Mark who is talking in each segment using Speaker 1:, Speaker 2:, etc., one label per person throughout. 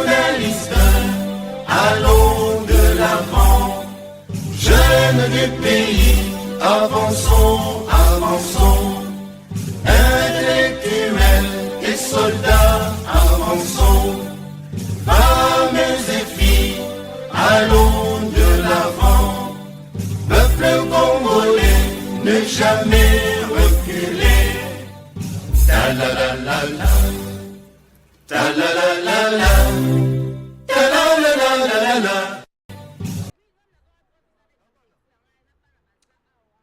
Speaker 1: nationalistes, allons de l'avant. Jeunes du pays, avançons, avançons. Intellectuels et soldats, avançons. Femmes et filles, allons de l'avant. Peuple congolais, ne jamais reculer. Ta la la la la, ta la la la la, ta la la la la la.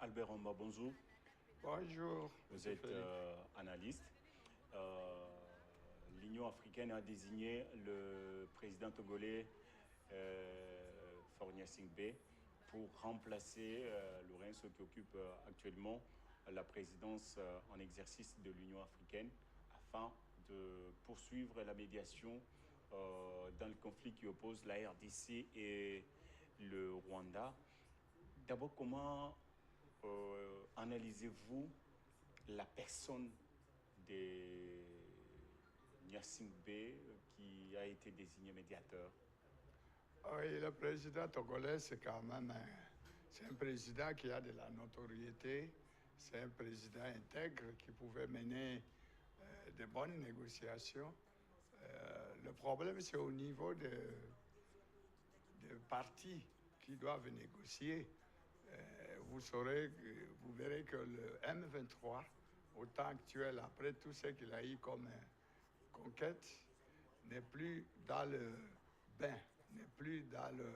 Speaker 2: Albert Omba, bonjour.
Speaker 3: Bonjour.
Speaker 2: Vous êtes analyste. L'Union africaine a désigné le président togolais Faure Gnassingbé pour remplacer Lourenço qui occupe actuellement la présidence en exercice de l'Union africaine afin de poursuivre la médiation dans le conflit qui oppose la RDC et le Rwanda. D'abord, comment analysez-vous la personne de Gnassingbé qui a été désigné médiateur?
Speaker 3: Oui, le président togolais, c'est quand même un président qui a de la notoriété, c'est un président intègre qui pouvait mener de bonnes négociations. Le problème, c'est au niveau des partis qui doivent négocier. Vous verrez que le M23, au temps actuel, après tout ce qu'il a eu comme conquête, n'est plus dans le bain, n'est plus dans le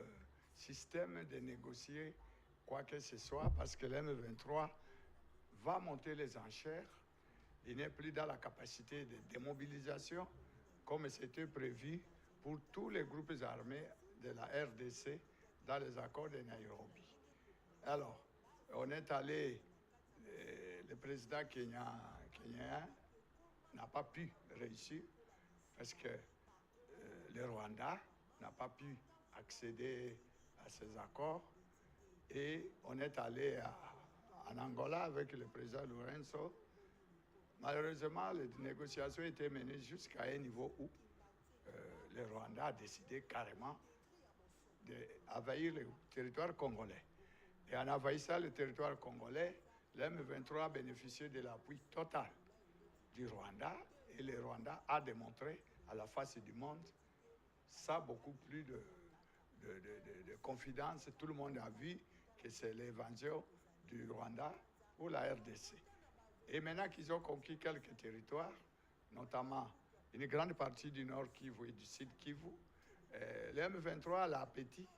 Speaker 3: système de négocier quoi que ce soit, parce que le M23 va monter les enchères. Il n'est plus dans la capacité de démobilisation, comme c'était prévu pour tous les groupes armés de la RDC dans les accords de Nairobi. Alors, on est allé, le président kenyan n'a pas pu réussir parce que le Rwanda n'a pas pu accéder à ces accords et on est allé en Angola avec le président Lourenço. Malheureusement, les négociations étaient menées jusqu'à un niveau où le Rwanda a décidé carrément d'envahir le territoire congolais. Et en envahissant le territoire congolais, le M23 a bénéficié de l'appui total du Rwanda et le Rwanda a démontré à la face du monde ça beaucoup plus de confidence. Tout le monde a vu que c'est l'évasion du Rwanda pour la RDC. Et maintenant qu'ils ont conquis quelques territoires, notamment une grande partie du Nord Kivu et du Sud Kivu, le M23 a l'appétit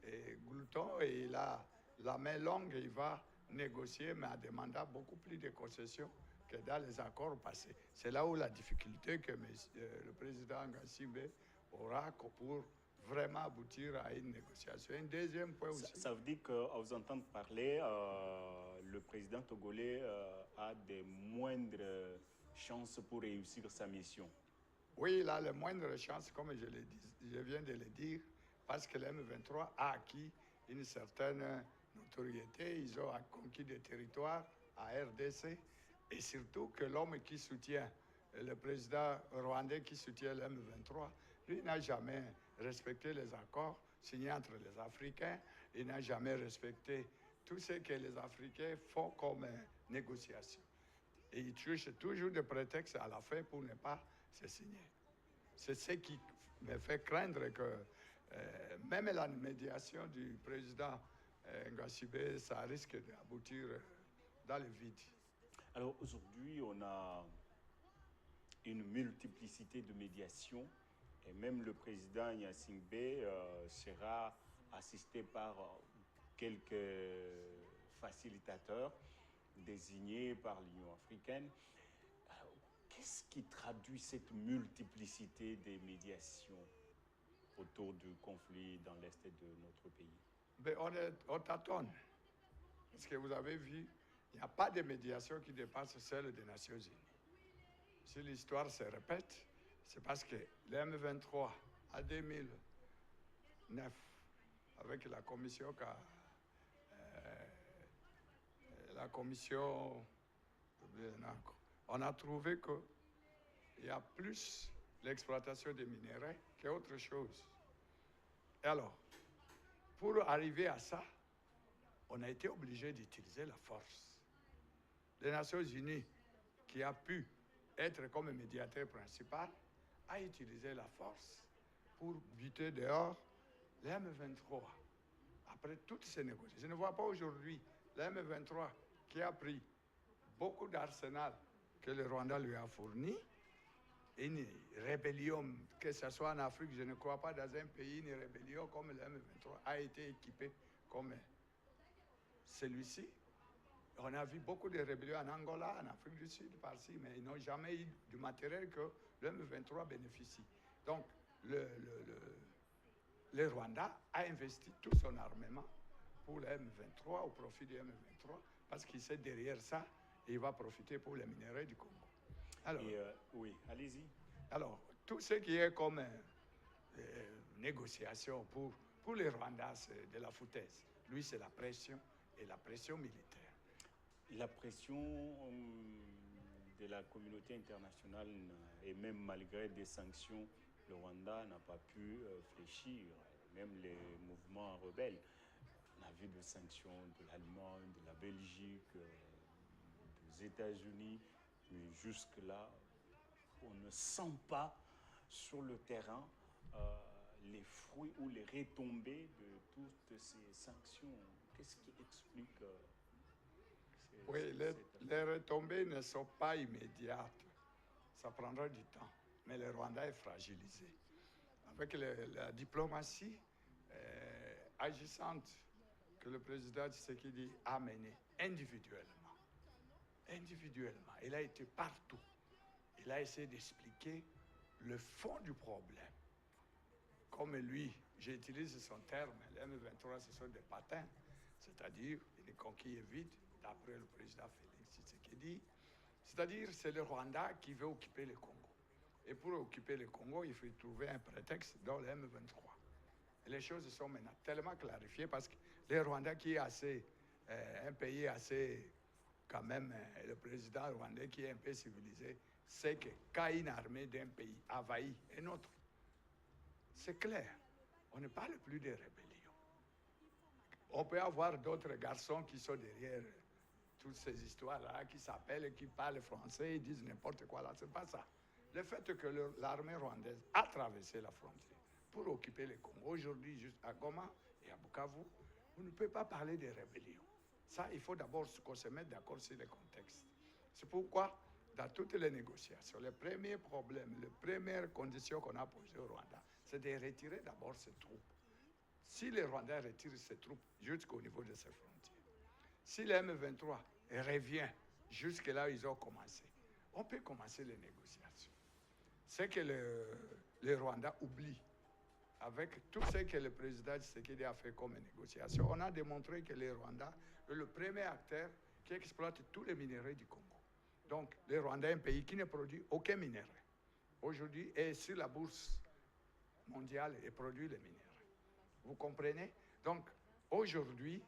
Speaker 3: et glouton et il a la main longue, il va négocier, mais en demandant beaucoup plus de concessions que dans les accords passés. C'est là où la difficulté que le président Gnassingbé aura pour vraiment aboutir à une négociation. Un deuxième point aussi.
Speaker 2: Ça veut dire qu'à vous entendre parler, le président togolais a des moindres chances pour réussir sa mission.
Speaker 3: Oui, il a les moindres chances, comme je viens de le dire, parce que le M23 a acquis une certaine notoriété, ils ont conquis des territoires à RDC, et surtout que l'homme qui soutient, le président rwandais qui soutient le M23, lui n'a jamais respecté les accords signés entre les Africains, il n'a jamais respecté tout ce que les Africains font comme négociation. Et il cherche toujours des prétextes à la fin pour ne pas se signer. C'est ce qui me fait craindre que même la médiation du président Gnassingbé, ça risque d'aboutir dans le vide.
Speaker 2: Alors aujourd'hui, on a une multiplicité de médiations et même le président Gnassingbé sera assisté par quelques facilitateurs désignés par l'Union africaine. Alors, qu'est-ce qui traduit cette multiplicité des médiations autour du conflit dans l'Est de notre pays?
Speaker 3: Ben, on tâtonne. Parce que vous avez vu, il n'y a pas de médiation qui dépasse celle des Nations Unies. Si l'histoire se répète, c'est parce que le M23, en 2009, avec la commission, on a trouvé qu'il y a plus l'exploitation des minéraux qu'autre chose. Et alors, pour arriver à ça, on a été obligé d'utiliser la force. Les Nations Unies, qui a pu être comme médiateur principal, a utilisé la force pour buter dehors les M23. Après toutes ces négociations, je ne vois pas aujourd'hui les M23 qui a pris beaucoup d'arsenal que le Rwanda lui a fourni. Une rébellion, que ce soit en Afrique, je ne crois pas dans un pays, une rébellion comme le M23 a été équipée comme celui-ci. On a vu beaucoup de rébellions en Angola, en Afrique du Sud, par-ci, mais ils n'ont jamais eu du matériel que le M23 bénéficie. Donc, le Rwanda a investi tout son armement pour le M23, au profit du M23, parce qu'il sait derrière ça, il va profiter pour les minéraux du Congo. Alors,
Speaker 2: oui, allez-y.
Speaker 3: Alors, tout ce qui est comme négociation pour les Rwandais, c'est de la foutaise. Lui, c'est la pression et la pression militaire.
Speaker 2: La pression de la communauté internationale, et même malgré des sanctions, le Rwanda n'a pas pu fléchir. Même les mouvements rebelles. On a vu des sanctions de l'Allemagne, de la Belgique, des États-Unis, mais jusque-là, on ne sent pas sur le terrain les fruits ou les retombées de toutes ces sanctions. Qu'est-ce qui explique
Speaker 3: Oui, les retombées ne sont pas immédiates. Ça prendra du temps. Mais le Rwanda est fragilisé. Avec la diplomatie agissante que le président Tshisekedi a menée individuellement. Il a été partout. Il a essayé d'expliquer le fond du problème. Comme lui, j'utilise son terme, les M23, ce sont des patins, c'est-à-dire une coquille vide, d'après le président Félix Tshisekedi. C'est-à-dire c'est le Rwanda qui veut occuper le Congo. Et pour occuper le Congo, il faut trouver un prétexte dans le M23. Et les choses sont maintenant tellement clarifiées parce que le Rwanda, qui est assez, un pays assez, quand même, le président rwandais qui est un peu civilisé, sait que quand une armée d'un pays envahit un autre, c'est clair, on ne parle plus de rébellion. On peut avoir d'autres garçons qui sont derrière toutes ces histoires-là, qui s'appellent, qui parlent français, ils disent n'importe quoi là, c'est pas ça. Le fait que l'armée rwandaise a traversé la frontière pour occuper le Congo, aujourd'hui, juste à Goma et à Bukavu, on ne peut pas parler de rébellion. Ça, il faut d'abord qu'on se mette d'accord sur le contexte. C'est pourquoi, dans toutes les négociations, le premier problème, les premières conditions qu'on a posées au Rwanda, c'est de retirer d'abord ses troupes. Si les Rwandais retirent ses troupes jusqu'au niveau de ses frontières, si le M23 revient jusque là où ils ont commencé, on peut commencer les négociations. C'est que le Rwanda oublie, avec tout ce que le président Tshisekedi a fait comme négociation, on a démontré que le Rwanda est le premier acteur qui exploite tous les minéraux du Congo. Donc, le Rwanda est un pays qui ne produit aucun minerai. Aujourd'hui, est sur la bourse mondiale et produit les minéraux. Vous comprenez? Donc, aujourd'hui,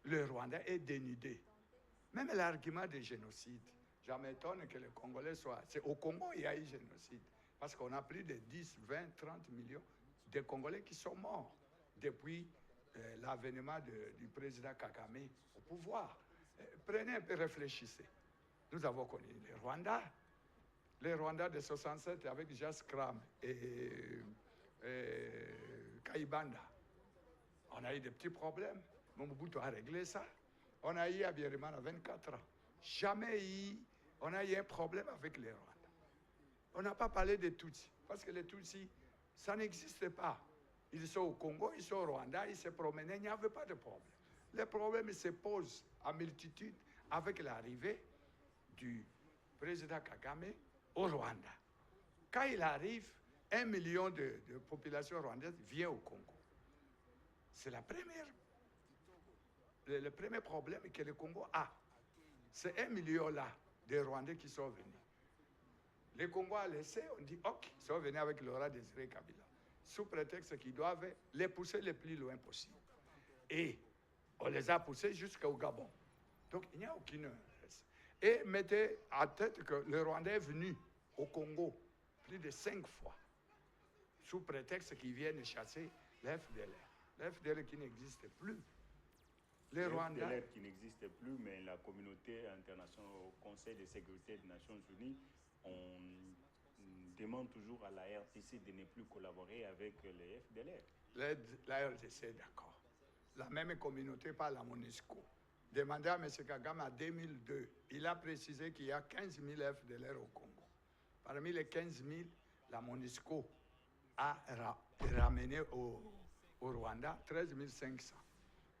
Speaker 3: le Rwanda est dénudé. Même l'argument de génocide, je m'étonne que les Congolais soient... C'est au Congo il y a eu génocide. Parce qu'on a plus de 10, 20, 30 millions de Congolais qui sont morts depuis l'avènement du président Kagame au pouvoir. Prenez un peu, réfléchissez. Nous avons connu les Rwandais de 67 avec Jas Kram et Kayibanda. On a eu des petits problèmes. Mobutu a réglé ça. On a eu à Biérimana 24 ans. Jamais on a eu un problème avec les Rwandais. On n'a pas parlé des Tutsis, parce que les Tutsis, ça n'existe pas. Ils sont au Congo, ils sont au Rwanda, ils se promenaient, il n'y avait pas de problème. Les problèmes se posent en multitude avec l'arrivée du président Kagame au Rwanda. Quand il arrive, 1 million de population rwandaise vient au Congo. C'est le premier problème que le Congo a. C'est 1 million là de Rwandais qui sont venus. Le Congo a laissé, on dit, ok, ils sont venus avec Laurent Désiré Kabila, sous prétexte qu'ils doivent les pousser le plus loin possible. Et on les a poussés jusqu'au Gabon. Donc il n'y a aucune... Et mettez à tête que le Rwandais est venu au Congo plus de 5 fois, sous prétexte qu'ils viennent chasser les FDLR. Les FDLR qui n'existent plus. Les Rwandais...
Speaker 2: FDLR qui n'existent plus, mais la communauté internationale, au Conseil de sécurité des Nations Unies, on demande toujours à la RDC de ne plus collaborer avec les FDLR.
Speaker 3: La RDC, d'accord. La même communauté par la MONUSCO. Demandez à M. Kagame en 2002, il a précisé qu'il y a 15 000 FDLR au Congo. Parmi les 15 000, la MONUSCO a ramené au Rwanda 13 500.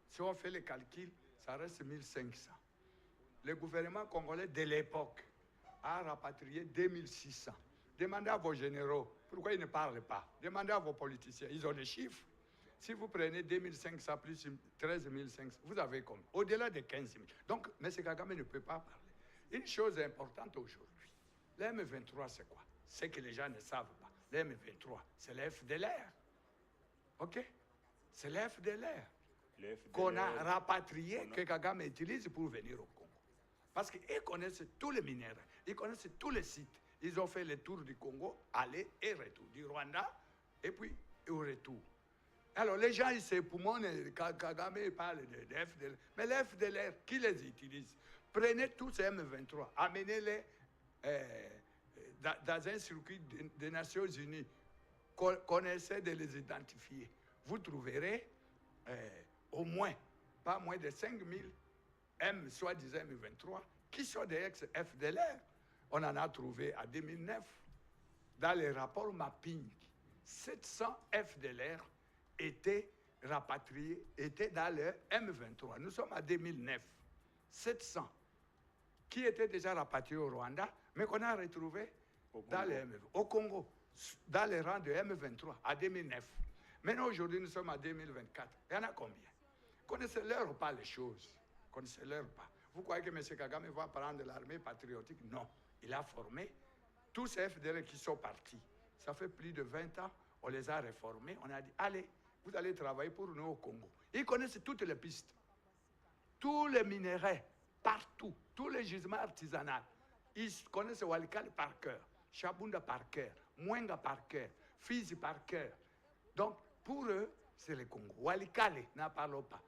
Speaker 3: Si on fait les calculs, ça reste 1 500. Le gouvernement congolais de l'époque a rapatrié 2 600. Demandez à vos généraux pourquoi ils ne parlent pas. Demandez à vos politiciens, ils ont les chiffres. Si vous prenez 2 500 plus 13 500, vous avez combien? Au-delà de 15 000. Donc, M. Kagame ne peut pas parler. Une chose importante aujourd'hui, le M23, c'est quoi? C'est que les gens ne savent pas. Le M23, c'est le FDLR. OK? C'est le FDLR. Qu'on a rapatrié, que Kagame utilise pour venir au Congo. Parce qu'ils connaissent tous les minéraux, ils connaissent tous les sites. Ils ont fait le tour du Congo, aller et retour, du Rwanda, et puis au retour. Alors les gens, ils s'époumonnent, Kagame parle de FDLR. Mais les FDLR, qui les utilise? Prenez tous ces M23, amenez-les dans un circuit des Nations Unies, qu'on essaie de les identifier. Vous trouverez au moins, pas moins de 5 000 soi-disant M23, qui sont des ex-FDLR. On en a trouvé en 2009, dans les rapports mapping, 700 FDLR étaient rapatriés, étaient dans le M23. Nous sommes en 2009. 700 qui étaient déjà rapatriés au Rwanda, mais qu'on a retrouvés au Congo, dans les rangs de M23, en 2009. Maintenant, aujourd'hui, nous sommes en 2024. Il y en a combien? Connaissez-leur pas les choses. Connaissez-leur pas. Vous croyez que M. Kagame va prendre l'armée patriotique? Non. Il a formé tous ces FDLR qui sont partis. Ça fait plus de 20 ans, on les a réformés. On a dit, allez, vous allez travailler pour nous au Congo. Ils connaissent toutes les pistes. Tous les minéraux, partout. Tous les gisements artisanaux. Ils connaissent Walikale par cœur, Chabunda par cœur, Mwenga par cœur, Fizi par cœur. Donc, pour eux, c'est le Congo. Walikale, n'en parlons pas.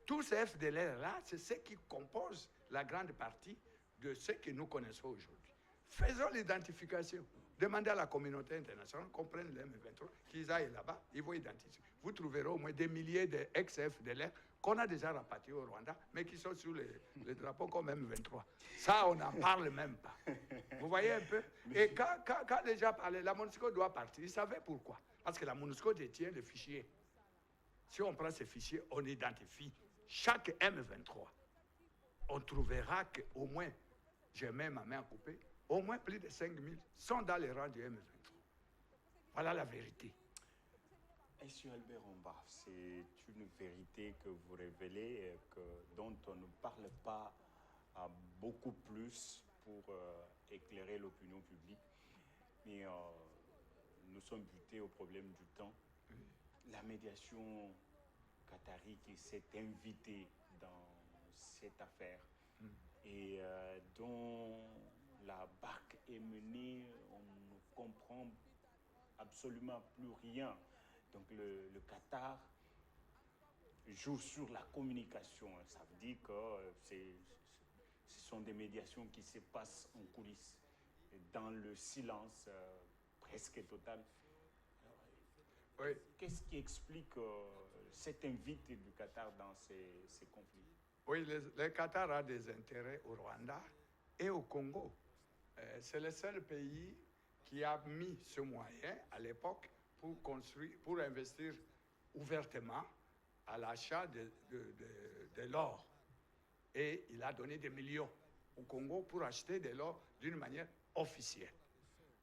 Speaker 3: Tous ces FDLR-là, c'est ce qui composent la grande partie de ce que nous connaissons aujourd'hui. Faisons l'identification. Demandez à la communauté internationale qu'on prenne les M23, qu'ils aillent là-bas, ils vont identifier. Vous trouverez au moins des milliers d'ex-FDLR qu'on a déjà rapatriés au Rwanda, mais qui sont sous les drapeaux comme M23. Ça, on n'en parle même pas. Vous voyez un peu? Et quand les gens parlaient, la MONUSCO doit partir. Ils savaient pourquoi. Parce que la MONUSCO détient les fichiers. Si on prend ces fichiers, on identifie chaque M23. On trouvera qu'au moins, j'ai même ma main à couper, au moins plus de 5 000 sont dans les rangs du M23. Voilà la vérité.
Speaker 2: Monsieur Albert Omba, c'est une vérité que vous révélez, dont on ne parle pas beaucoup plus pour éclairer l'opinion publique. Mais nous sommes butés au problème du temps. La médiation qatari qui s'est invitée dans cette affaire et dont la barque est menée, on ne comprend absolument plus rien. Donc le Qatar joue sur la communication. Ça veut dire que ce sont des médiations qui se passent en coulisses, dans le silence presque total.
Speaker 3: Oui.
Speaker 2: Qu'est-ce qui explique cette invite du Qatar dans ces conflits?
Speaker 3: Oui, le Qatar a des intérêts au Rwanda et au Congo. C'est le seul pays qui a mis ce moyen à l'époque pour investir ouvertement à l'achat de l'or. Et il a donné des millions au Congo pour acheter de l'or d'une manière officielle.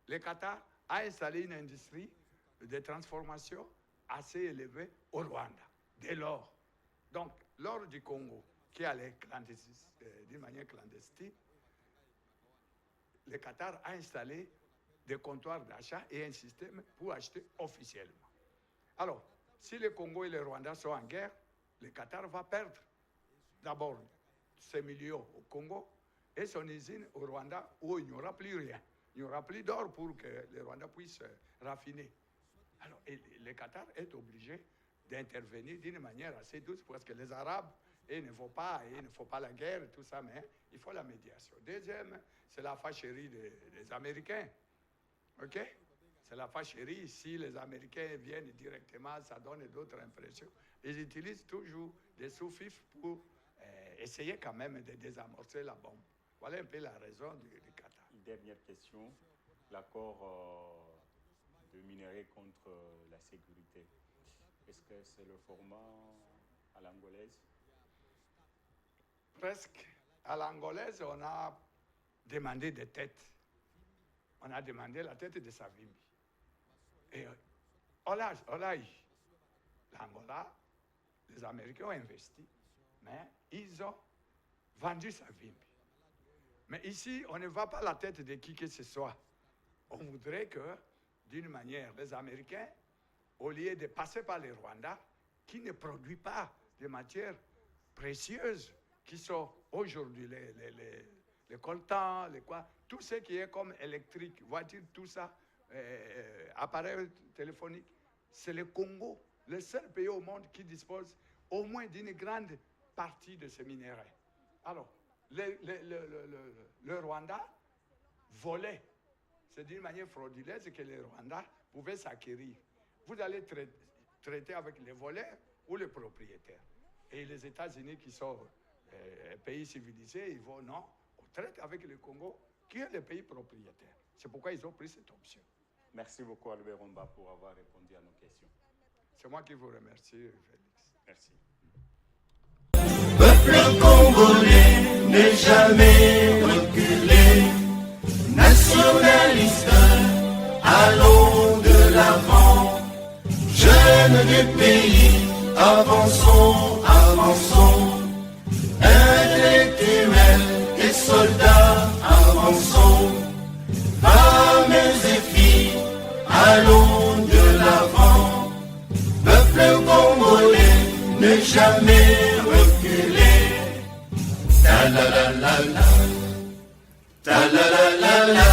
Speaker 3: Le Qatar a installé une industrie de transformation assez élevée au Rwanda, de l'or. Donc, l'or du Congo, qui allait d'une manière clandestine, le Qatar a installé des comptoirs d'achat et un système pour acheter officiellement. Alors, si le Congo et le Rwanda sont en guerre, le Qatar va perdre d'abord ses millions au Congo et son usine au Rwanda où il n'y aura plus rien. Il Il n'y aura plus d'or pour que le Rwanda puisse raffiner. Alors, le Qatar est obligé d'intervenir d'une manière assez douce parce que les Arabes, il ne faut pas la guerre, tout ça, mais il faut la médiation. Deuxième, c'est la fâcherie des Américains. OK? C'est la fâcherie. Si les Américains viennent directement, ça donne d'autres impressions. Ils utilisent toujours des sous-fifs pour essayer quand même de désamorcer la bombe. Voilà un peu la raison du Qatar.
Speaker 2: Une dernière question. L'accord de minerais contre la sécurité, est-ce que c'est le format à l'angolaise?
Speaker 3: Presque. À l'angolaise, on a demandé des têtes. On a demandé la tête de Savimbi. Et l'Angola, les Américains ont investi, mais ils ont vendu Savimbi. Mais ici, on ne va pas la tête de qui que ce soit. On voudrait que, d'une manière, les Américains, au lieu de passer par les Rwandais, qui ne produit pas de matières précieuses, qui sont aujourd'hui les coltans, tout ce qui est comme électrique, voiture, tout ça, appareils téléphoniques, c'est le Congo, le seul pays au monde qui dispose au moins d'une grande partie de ces minéraux. Alors, le Rwanda volait. C'est d'une manière frauduleuse que le Rwanda pouvait s'acquérir. Vous allez traiter avec les voleurs ou les propriétaires. Et les États-Unis, qui sont un pays civilisé, ils vont, non, on traite avec le Congo, qui est le pays propriétaire. C'est pourquoi ils ont pris cette option.
Speaker 2: Merci beaucoup, Albert Romba, pour avoir répondu à nos questions.
Speaker 3: C'est moi qui vous remercie, Félix.
Speaker 2: Merci.
Speaker 1: Peuple congolais n'est jamais reculé. Nationaliste, allons de l'avant. Jeunes du pays, avançons, avançons. Intellectuels et soldats, avançons. Femmes et filles, allons de l'avant. Peuple congolais ne jamais reculer. Ta la la la la, ta la la la la.